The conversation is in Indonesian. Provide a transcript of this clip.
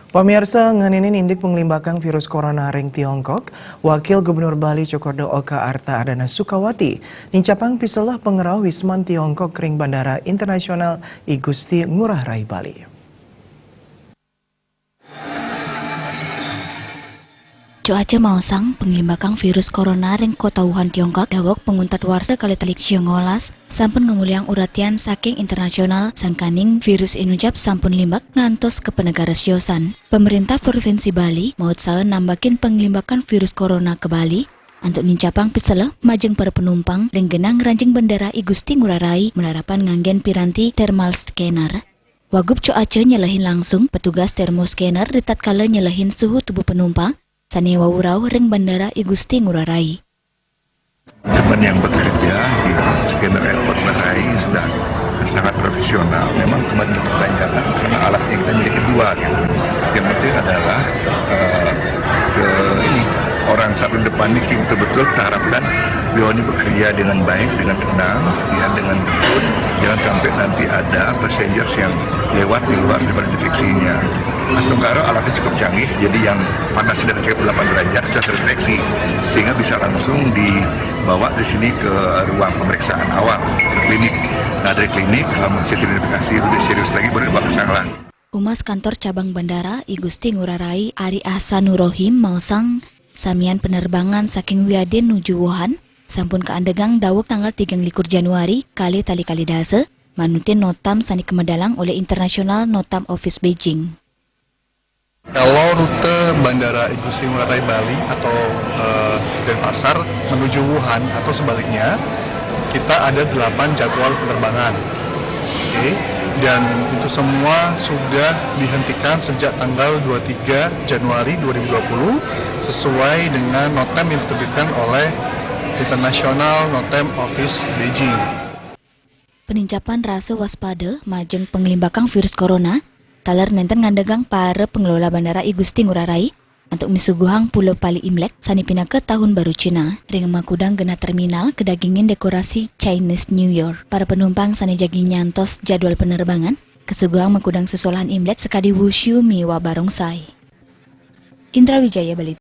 Pemirsa ngeninin indik penglimbakang virus corona ring Tiongkok, Wakil Gubernur Bali Cokordo Oka Arta Adana Sukawati, nincapang pisalah pengerau Wisman Tiongkok ring Bandara Internasional I Gusti Ngurah Rai Bali. Cuaca mausang penglimbakang virus corona ring kota Wuhan Tiongkok dawok penguntat warsa kali talik siongolas sampun ngemuliang uratian saking internasional sangkaning virus inucap sampun limbak ngantos ke penegara siosan. Pemerintah Provinsi Bali mau saen nambakin penglimbakan virus corona ke Bali untuk nincapang pisalah majeng para penumpang ring genang ranjing bandara I Gusti Ngurah Rai menarapan nganggen piranti thermal scanner. Wagub cuaca nyelahin langsung petugas thermoscanner di tatkala nyelahin suhu tubuh penumpang sani wawurau ring bandara I Gusti Ngurah Rai. Teman yang bekerja di scanner airport Ngurah Rai sudah sangat profesional. Memang kemarin cukup kebanyakan karena alatnya kita miliki dua gitu. Yang penting adalah orang satu depan ini betul-betul kita harapkan beliau ini bekerja dengan baik, dengan tenang, ya, dengan betul. Jangan sampai nanti ada passengers yang lewat di luar daripada deteksinya. Mas Tunggaro alatnya cukup canggih, jadi yang panas dari 8 derajat sudah terdeteksi, sehingga bisa langsung dibawa di sini ke ruang pemeriksaan awal, ke klinik. Nah dari klinik, kalau masih teridentifikasi lebih serius lagi, baru dibawa ke sana. Humas kantor cabang bandara I Gusti Ngurah Rai Ari Ahsanurohim mausang samian penerbangan saking Wiaden nuju Wuhan sampun keandegang dawuk tanggal 3 Januari kali tali dase manutin notam sani kemedalang oleh International Notam Office Beijing. Kalau rute Bandara I Gusti Ngurah Rai Bali atau Denpasar menuju Wuhan atau sebaliknya, kita ada 8 jadwal penerbangan. Oke. Dan itu semua sudah dihentikan sejak tanggal 23 Januari 2020 sesuai dengan notam yang diterbitkan oleh International Notam Office Beijing. Penincapan rasa waspada majeng penglimbakang virus corona talar nenten ngandegang para pengelola bandara I Gusti Ngurah Rai untuk misuguhang Pulau Pali Imlek sani pina ke tahun baru Cina ring makudang gena terminal kedagingin dekorasi Chinese New Year. Para penumpang sani jagi nyantos jadwal penerbangan kesuguhang makudang sesolahan Imlek sekadi wushu miwa barongsai. Indra Wijaya Bali.